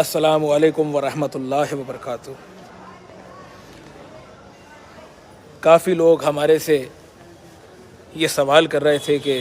السلام علیکم ورحمۃ اللہ وبرکاتہ۔ کافی لوگ ہمارے سے یہ سوال کر رہے تھے کہ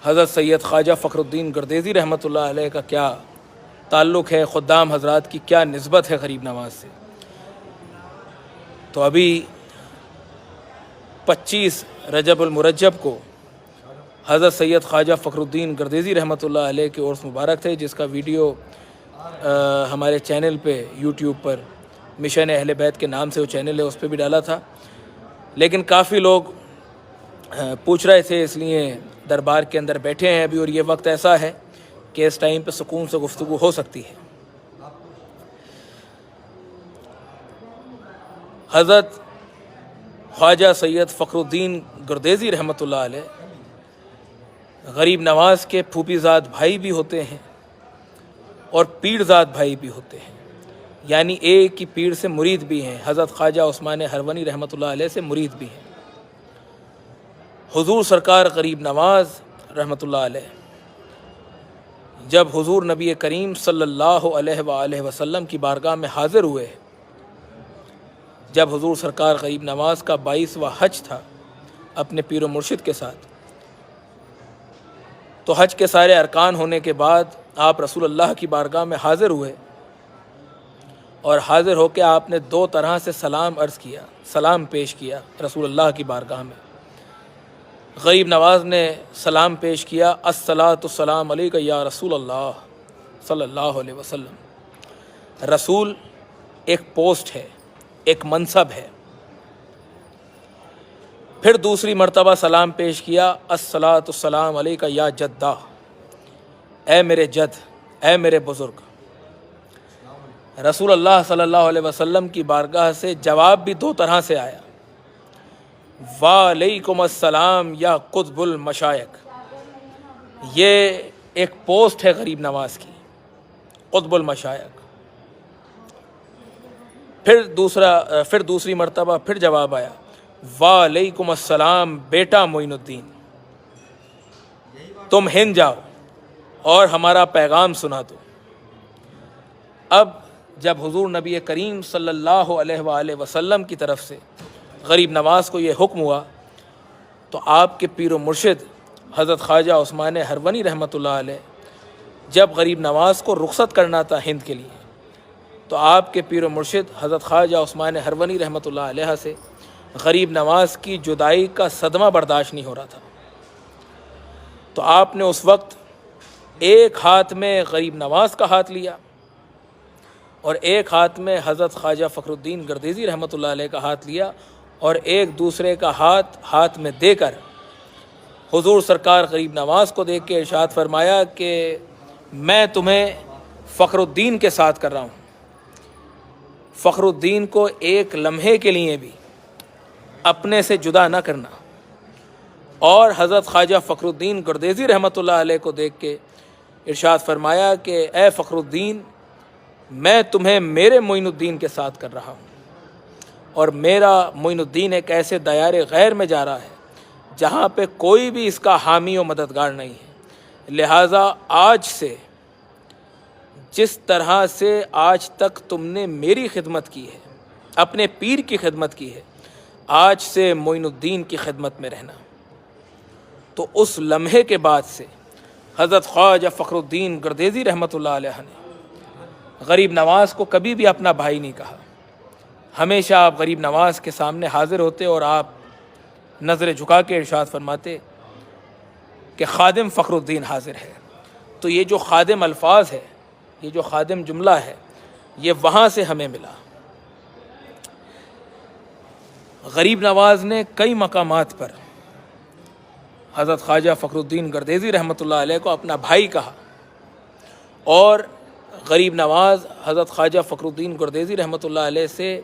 حضرت سید خواجہ فخر الدین گردیزی رحمۃ اللہ علیہ کا کیا تعلق ہے، خدام حضرات کی کیا نسبت ہے غریب نواز سے۔ تو ابھی 25 رجب المرجب کو حضرت سید خواجہ فخر الدین گردیزی رحمۃ اللہ علیہ کے عرس مبارک تھے، جس کا ویڈیو ہمارے چینل پہ یوٹیوب پر مشن اہل بیت کے نام سے وہ چینل ہے، اس پہ بھی ڈالا تھا۔ لیکن کافی لوگ پوچھ رہے تھے، اس لیے دربار کے اندر بیٹھے ہیں ابھی، اور یہ وقت ایسا ہے کہ اس ٹائم پہ سکون سے گفتگو ہو سکتی ہے۔ حضرت خواجہ سید فخر الدین گردیزی رحمۃ اللہ علیہ غریب نواز کے پھوپھی زاد بھائی بھی ہوتے ہیں اور پیر زاد بھائی بھی ہوتے ہیں، یعنی ایک ہی پیر سے مرید بھی ہیں۔ حضرت خواجہ عثمان ہرونی رحمۃ اللہ علیہ سے مرید بھی ہیں۔ حضور سرکار غریب نواز رحمۃ اللہ علیہ جب حضور نبی کریم صلی اللہ علیہ وآلہ وسلم کی بارگاہ میں حاضر ہوئے، جب حضور سرکار غریب نواز کا 22واں حج تھا اپنے پیر و مرشد کے ساتھ، تو حج کے سارے ارکان ہونے کے بعد آپ رسول اللہ کی بارگاہ میں حاضر ہوئے، اور حاضر ہو کے آپ نے 2 طرح سے سلام پیش کیا رسول اللہ کی بارگاہ میں۔ غریب نواز نے سلام پیش کیا، الصلاۃ والسلام علیک یا رسول اللہ صلی اللہ علیہ وسلم۔ رسول ایک پوسٹ ہے، ایک منصب ہے۔ پھر دوسری مرتبہ سلام پیش کیا، الصلاۃ والسلام علیک یا جدہ، اے میرے جد، اے میرے بزرگ۔ رسول اللہ صلی اللہ علیہ وسلم کی بارگاہ سے جواب بھی 2 طرح سے آیا، وعلیکم السلام یا قطب المشائق۔ یہ ایک پوسٹ ہے غریب نواز کی، قطب المشائق۔ پھر دوسری مرتبہ پھر جواب آیا، وعلیکم السلام بیٹا معین الدین، تم ہند جاؤ اور ہمارا پیغام سنا دو۔ اب جب حضور نبی کریم صلی اللہ علیہ وآلہ وسلم کی طرف سے غریب نواز کو یہ حکم ہوا، تو آپ کے پیر و مرشد حضرت خواجہ عثمان ہرونی رحمۃ اللہ علیہ جب غریب نواز کو رخصت کرنا تھا ہند کے لیے، تو آپ کے پیر و مرشد حضرت خواجہ عثمان ہرونی رحمۃ اللہ علیہ سے غریب نواز کی جدائی کا صدمہ برداشت نہیں ہو رہا تھا۔ تو آپ نے اس وقت ایک ہاتھ میں غریب نواز کا ہاتھ لیا اور ایک ہاتھ میں حضرت خواجہ فخر الدین گردیزی رحمۃ اللہ علیہ کا ہاتھ لیا، اور ایک دوسرے کا ہاتھ میں دے کر حضور سرکار غریب نواز کو دیکھ کے ارشاد فرمایا کہ میں تمہیں فخر الدین کے ساتھ کر رہا ہوں، فخر الدین کو ایک لمحے کے لیے بھی اپنے سے جدا نہ کرنا۔ اور حضرت خواجہ فخر الدین گردیزی رحمۃ اللہ علیہ کو دیکھ کے ارشاد فرمایا کہ اے فخر الدین، میں تمہیں میرے معین الدین کے ساتھ کر رہا ہوں، اور میرا معین الدین ایک ایسے دیار غیر میں جا رہا ہے جہاں پہ کوئی بھی اس کا حامی و مددگار نہیں ہے۔ لہٰذا آج سے جس طرح سے آج تک تم نے میری خدمت کی ہے، اپنے پیر کی خدمت کی ہے، آج سے معین الدین کی خدمت میں رہنا۔ تو اس لمحے کے بعد سے حضرت خواجہ فخر الدین گردیزی رحمۃ اللہ علیہ نے غریب نواز کو کبھی بھی اپنا بھائی نہیں کہا۔ ہمیشہ آپ غریب نواز کے سامنے حاضر ہوتے اور آپ نظر جھکا کے ارشاد فرماتے کہ خادم فخر الدین حاضر ہے۔ تو یہ جو خادم الفاظ ہے، یہ جو خادم جملہ ہے، یہ وہاں سے ہمیں ملا۔ غریب نواز نے کئی مقامات پر حضرت خواجہ فخر الدین گردیزی رحمۃ اللہ علیہ کو اپنا بھائی کہا، اور غریب نواز حضرت خواجہ فخر الدین گردیزی رحمۃ اللہ علیہ سے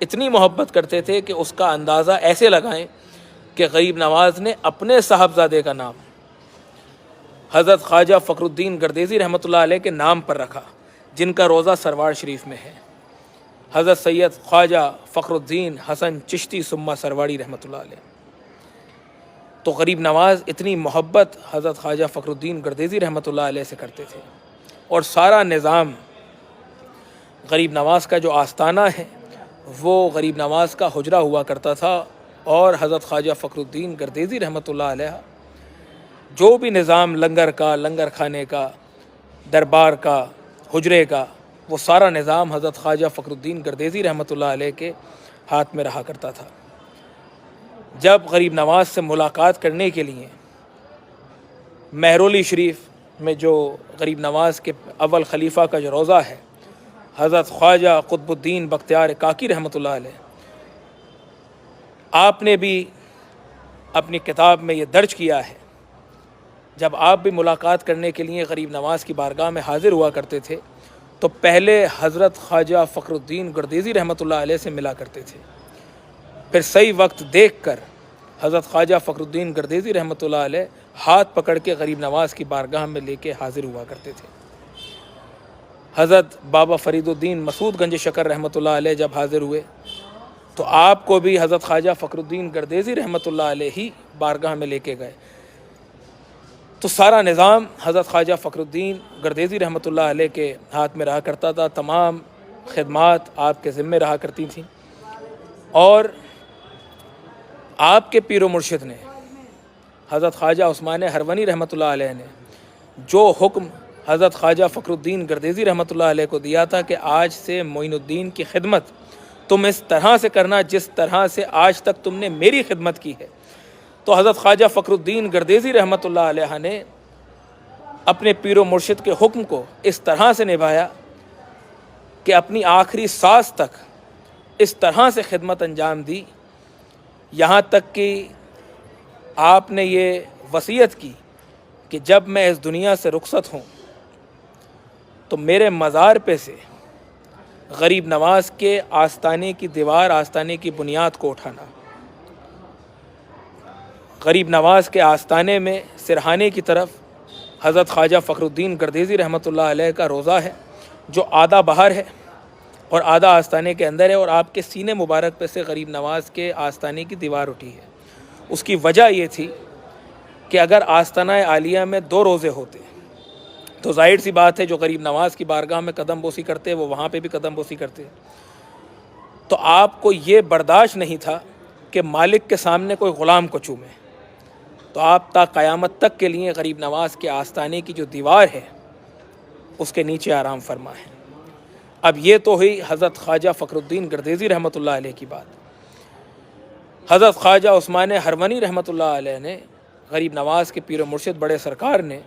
اتنی محبت کرتے تھے کہ اس کا اندازہ ایسے لگائیں کہ غریب نواز نے اپنے صاحبزادے کا نام حضرت خواجہ فخر الدین گردیزی رحمۃ اللہ علیہ کے نام پر رکھا، جن کا روضہ سروار شریف میں ہے، حضرت سید خواجہ فخر الدین حسن چشتی ثم سرواڑی رحمۃ اللہ علیہ۔ تو غریب نواز اتنی محبت حضرت خواجہ فخر الدین گردیزی رحمۃ اللہ علیہ سے کرتے تھے اور سارا نظام غریب نواز کا جو آستانہ ہے وہ غریب نواز کا حجرہ ہوا کرتا تھا، اور حضرت خواجہ فخر الدین گردیزی رحمۃ اللہ علیہ جو بھی نظام لنگر کا، لنگر کھانے کا، دربار کا، حجرے کا، وہ سارا نظام حضرت خواجہ فخر الدین گردیزی رحمۃ اللہ علیہ کے ہاتھ میں رہا کرتا تھا۔ جب غریب نواز سے ملاقات کرنے کے لیے مہرولی شریف میں جو غریب نواز کے اول خلیفہ کا جو روضہ ہے، حضرت خواجہ قطب الدین بختیار کاکی رحمۃ اللہ علیہ، آپ نے بھی اپنی کتاب میں یہ درج کیا ہے، جب آپ بھی ملاقات کرنے کے لیے غریب نواز کی بارگاہ میں حاضر ہوا کرتے تھے تو پہلے حضرت خواجہ فخر الدین گردیزی رحمۃ اللہ علیہ سے ملا کرتے تھے، پھر صحیح وقت دیکھ کر حضرت خواجہ فخر الدین گردیزی رحمۃ اللہ علیہ ہاتھ پکڑ کے غریب نواز کی بارگاہ میں لے کے حاضر ہوا کرتے تھے۔ حضرت بابا فرید الدین مسعود گنج شکر رحمۃ اللہ علیہ جب حاضر ہوئے تو آپ کو بھی حضرت خواجہ فخر الدین گردیزی رحمۃ اللہ علیہ ہی بارگاہ میں لے کے گئے، تو سارا نظام حضرت خواجہ فخر الدین گردیزی رحمۃ اللہ علیہ کے ہاتھ میں رہا کرتا تھا، تمام خدمات آپ کے ذمے رہا کرتی تھیں، اور آپ کے پیر و مرشد نے حضرت خواجہ عثمان ہرونی رحمۃ اللہ علیہ نے جو حکم حضرت خواجہ فخر الدین گردیزی رحمۃ اللہ علیہ کو دیا تھا کہ آج سے معین الدین کی خدمت تم اس طرح سے کرنا جس طرح سے آج تک تم نے میری خدمت کی ہے، تو حضرت خواجہ فخر الدین گردیزی رحمۃ اللہ علیہ نے اپنے پیر و مرشد کے حکم کو اس طرح سے نبھایا کہ اپنی آخری سانس تک اس طرح سے خدمت انجام دی، یہاں تک کہ آپ نے یہ وصیت کی کہ جب میں اس دنیا سے رخصت ہوں تو میرے مزار پہ سے غریب نواز کے آستانے کی دیوار، آستانے کی بنیاد کو اٹھانا۔ غریب نواز کے آستانے میں سرہانے کی طرف حضرت خواجہ فخر الدین گردیزی رحمۃ اللہ علیہ کا روضہ ہے، جو آدھا باہر ہے اور آدھا آستانے کے اندر ہے، اور آپ کے سینے مبارک پہ سے غریب نواز کے آستانے کی دیوار اٹھی ہے۔ اس کی وجہ یہ تھی کہ اگر آستانہ عالیہ میں 2 روزے ہوتے تو ظاہر سی بات ہے جو غریب نواز کی بارگاہ میں قدم بوسی کرتے وہ وہاں پہ بھی قدم بوسی کرتے، تو آپ کو یہ برداشت نہیں تھا کہ مالک کے سامنے کوئی غلام کو چومے، تو آپ تا قیامت تک کے لیے غریب نواز کے آستانے کی جو دیوار ہے اس کے نیچے آرام فرما ہے۔ اب یہ تو ہوئی حضرت خواجہ فخر الدین گردیزی رحمۃ اللہ علیہ کی بات۔ حضرت خواجہ عثمان ہرونی رحمۃ اللہ علیہ نے، غریب نواز کے پیر و مرشد بڑے سرکار نے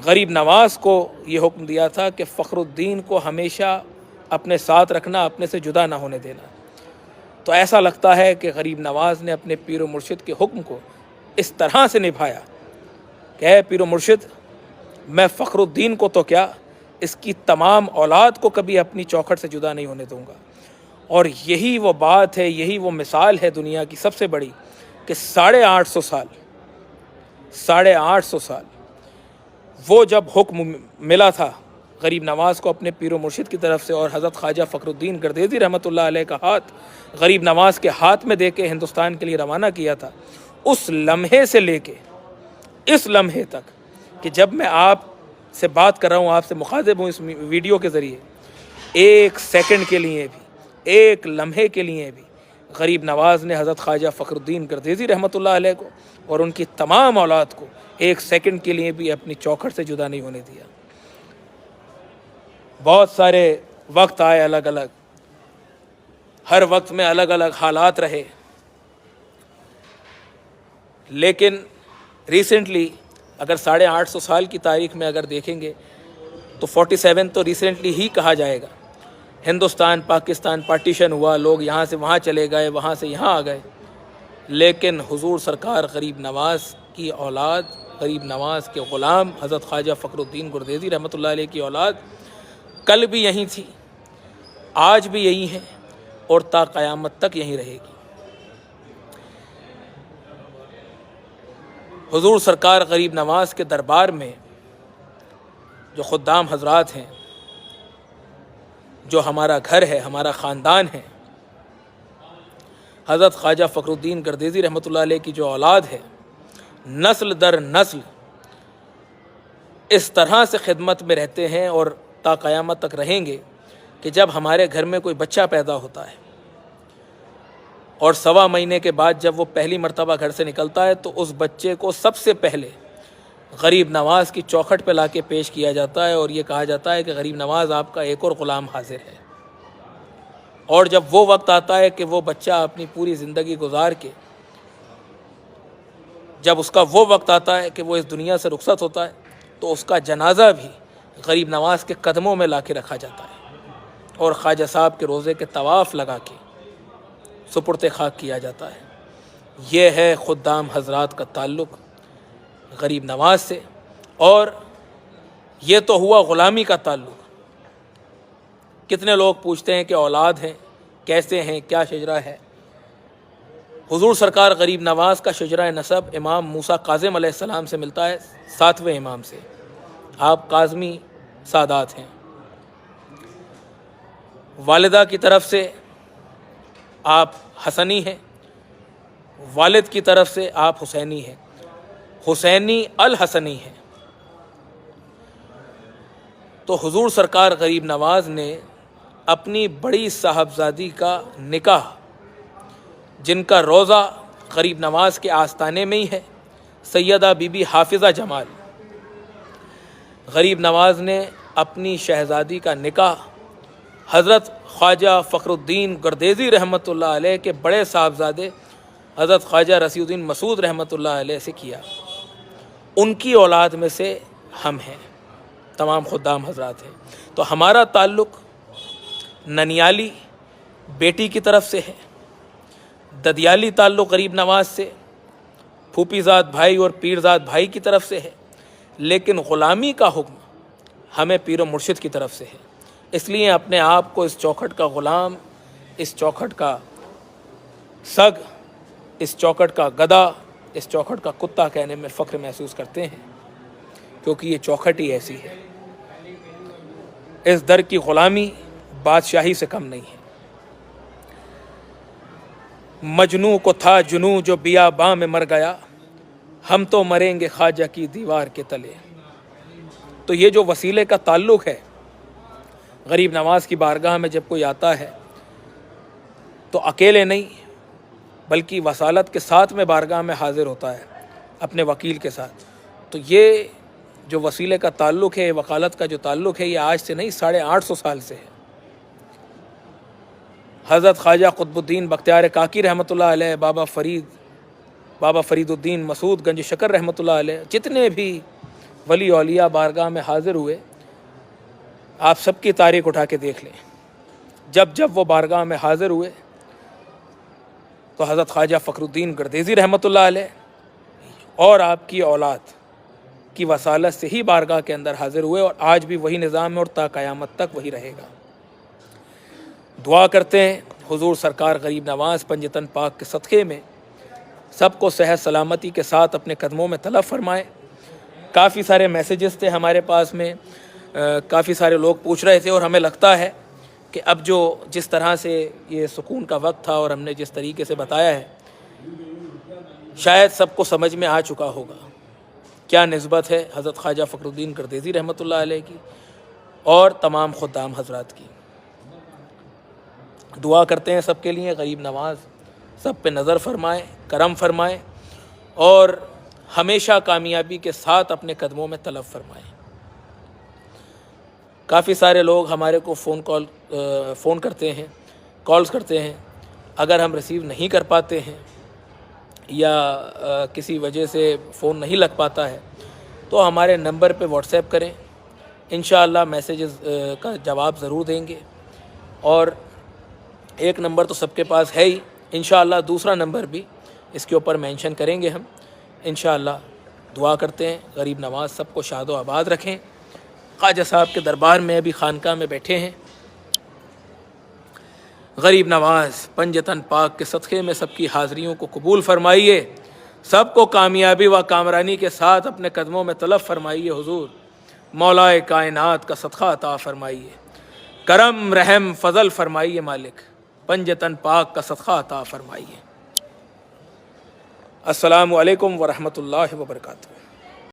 غریب نواز کو یہ حکم دیا تھا کہ فخر الدین کو ہمیشہ اپنے ساتھ رکھنا، اپنے سے جدا نہ ہونے دینا۔ تو ایسا لگتا ہے کہ غریب نواز نے اپنے پیر و مرشد کے حکم کو اس طرح سے نبھایا کہ اے پیر و مرشد، میں فخر الدین کو تو کیا، اس کی تمام اولاد کو کبھی اپنی چوکھٹ سے جدا نہیں ہونے دوں گا۔ اور یہی وہ بات ہے، یہی وہ مثال ہے دنیا کی سب سے بڑی کہ 850 سال وہ جب حکم ملا تھا غریب نواز کو اپنے پیر و مرشد کی طرف سے، اور حضرت خواجہ فخر الدین گردیزی رحمۃ اللہ علیہ کا ہاتھ غریب نواز کے ہاتھ میں دے کے ہندوستان کے لیے روانہ کیا تھا، اس لمحے سے لے کے اس لمحے تک کہ جب میں آپ سے بات کر رہا ہوں، آپ سے مخاطب ہوں اس ویڈیو کے ذریعے، 1 سیکنڈ کے لیے بھی، 1 لمحے کے لیے بھی غریب نواز نے حضرت خواجہ فخر الدین گردیزی رحمۃ اللہ علیہ کو اور ان کی تمام اولاد کو 1 سیکنڈ کے لیے بھی اپنی چوکھٹ سے جدا نہیں ہونے دیا۔ بہت سارے وقت آئے الگ الگ، ہر وقت میں الگ الگ حالات رہے، لیکن ریسنٹلی اگر 850 سال کی تاریخ میں اگر دیکھیں گے تو 47 تو ریسنٹلی ہی کہا جائے گا۔ ہندوستان پاکستان پارٹیشن ہوا، لوگ یہاں سے وہاں چلے گئے، وہاں سے یہاں آ گئے، لیکن حضور سرکار غریب نواز کی اولاد، غریب نواز کے غلام حضرت خواجہ فخر الدین گردیزی رحمۃ اللہ علیہ کی اولاد کل بھی یہیں تھی، آج بھی یہی ہیں، اور تا قیامت تک یہیں رہے گی۔ حضور سرکار غریب نواز کے دربار میں جو خدام حضرات ہیں، جو ہمارا گھر ہے، ہمارا خاندان ہے، حضرت خواجہ فخر الدین گردیزی رحمۃ اللہ علیہ کی جو اولاد ہے، نسل در نسل اس طرح سے خدمت میں رہتے ہیں اور تا قیامت تک رہیں گے کہ جب ہمارے گھر میں کوئی بچہ پیدا ہوتا ہے اور 1.25 مہینے کے بعد جب وہ پہلی مرتبہ گھر سے نکلتا ہے تو اس بچے کو سب سے پہلے غریب نواز کی چوکھٹ پہ لا کے پیش کیا جاتا ہے اور یہ کہا جاتا ہے کہ غریب نواز آپ کا ایک اور غلام حاضر ہے۔ اور جب وہ وقت آتا ہے کہ وہ بچہ اپنی پوری زندگی گزار کے جب اس کا وہ وقت آتا ہے کہ وہ اس دنیا سے رخصت ہوتا ہے تو اس کا جنازہ بھی غریب نواز کے قدموں میں لا کے رکھا جاتا ہے اور خواجہ صاحب کے روضے کے طواف لگا کے سپرد خاک کیا جاتا ہے۔ یہ ہے خدام حضرات کا تعلق غریب نواز سے، اور یہ تو ہوا غلامی کا تعلق۔ کتنے لوگ پوچھتے ہیں کہ اولاد ہیں، کیسے ہیں، کیا شجرہ ہے؟ حضور سرکار غریب نواز کا شجرہ نسب امام موسیٰ کاظم علیہ السلام سے ملتا ہے، 7ویں امام سے۔ آپ کاظمی سادات ہیں۔ والدہ کی طرف سے آپ حسنی ہیں، والد کی طرف سے آپ حسینی ہیں، حسینی الحسنی ہیں۔ تو حضور سرکار غریب نواز نے اپنی بڑی صاحبزادی کا نکاح، جن کا روضہ غریب نواز کے آستانے میں ہی ہے، سیدہ بی بی حافظہ جمال، غریب نواز نے اپنی شہزادی کا نکاح حضرت خواجہ فخر الدین گردیزی رحمۃ اللہ علیہ کے بڑے صاحبزادے حضرت خواجہ رسی الدین مسعود رحمۃ اللہ علیہ سے کیا۔ ان کی اولاد میں سے ہم ہیں، تمام خدام حضرات ہیں۔ تو ہمارا تعلق ننیالی بیٹی کی طرف سے ہے، ددیالی تعلق غریب نواز سے، پھوپھی زاد بھائی اور پیرزاد بھائی کی طرف سے ہے، لیکن غلامی کا حکم ہمیں پیر و مرشد کی طرف سے ہے۔ اس لیے اپنے آپ کو اس چوکھٹ کا غلام، اس چوکھٹ کا سگ، اس چوکھٹ کا گدھا، اس چوکھٹ کا کتا کہنے میں فخر محسوس کرتے ہیں، کیونکہ یہ چوکھٹ ہی ایسی ہے۔ اس در کی غلامی بادشاہی سے کم نہیں ہے۔ مجنوں کو تھا جنوں جو بیاباں میں مر گیا، ہم تو مریں گے خواجہ کی دیوار کے تلے۔ تو یہ جو وسیلے کا تعلق ہے، غریب نواز کی بارگاہ میں جب کوئی آتا ہے تو اکیلے نہیں بلکہ وصالت کے ساتھ میں بارگاہ میں حاضر ہوتا ہے، اپنے وکیل کے ساتھ۔ تو یہ جو وسیلے کا تعلق ہے، وکالت کا جو تعلق ہے، یہ آج سے نہیں 850 سال سے ہے۔ حضرت خواجہ قطب الدین بختیار کاکی رحمۃ اللہ علیہ، بابا فرید الدین مسعود گنج شکر رحمۃ اللہ علیہ، جتنے بھی ولی اولیاء بارگاہ میں حاضر ہوئے، آپ سب کی تاریخ اٹھا کے دیکھ لیں۔ جب وہ بارگاہ میں حاضر ہوئے تو حضرت خواجہ فخر الدین گردیزی رحمۃ اللہ علیہ اور آپ کی اولاد کی وصالت سے ہی بارگاہ کے اندر حاضر ہوئے، اور آج بھی وہی نظام ہے اور تا قیامت تک وہی رہے گا۔ دعا کرتے ہیں حضور سرکار غریب نواز پنجتن پاک کے صدقے میں سب کو صحت سلامتی کے ساتھ اپنے قدموں میں طلب فرمائے۔ کافی سارے میسیجز تھے ہمارے پاس میں، کافی سارے لوگ پوچھ رہے تھے، اور ہمیں لگتا ہے کہ اب جس طرح سے یہ سکون کا وقت تھا اور ہم نے جس طریقے سے بتایا ہے، شاید سب کو سمجھ میں آ چکا ہوگا کیا نسبت ہے حضرت خواجہ فخر الدین گردیزی رحمۃ اللہ علیہ کی اور تمام خدام حضرات کی۔ دعا کرتے ہیں سب کے لیے، غریب نواز سب پہ نظر فرمائے، کرم فرمائے، اور ہمیشہ کامیابی کے ساتھ اپنے قدموں میں طلب فرمائے۔ کافی سارے لوگ ہمارے کو فون کرتے ہیں، کالز کرتے ہیں، اگر ہم ریسیو نہیں کر پاتے ہیں یا کسی وجہ سے فون نہیں لگ پاتا ہے تو ہمارے نمبر پہ واٹس ایپ کریں، انشاءاللہ میسیجز کا جواب ضرور دیں گے۔ اور ایک نمبر تو سب کے پاس ہے ہی، انشاءاللہ دوسرا نمبر بھی اس کے اوپر مینشن کریں گے ہم انشاءاللہ۔ دعا کرتے ہیں غریب نواز سب کو شاد و آباد رکھیں۔ خواجہ صاحب کے دربار میں ابھی خانقاہ میں بیٹھے ہیں، غریب نواز پنجتن پاک کے صدقے میں سب کی حاضریوں کو قبول فرمائیے، سب کو کامیابی و کامرانی کے ساتھ اپنے قدموں میں طلب فرمائیے۔ حضور مولا کائنات کا صدقہ عطا فرمائیے، کرم رحم فضل فرمائیے، مالک پنجتن پاک کا صدقہ عطا فرمائیے۔ السلام علیکم ورحمۃ اللہ وبرکاتہ۔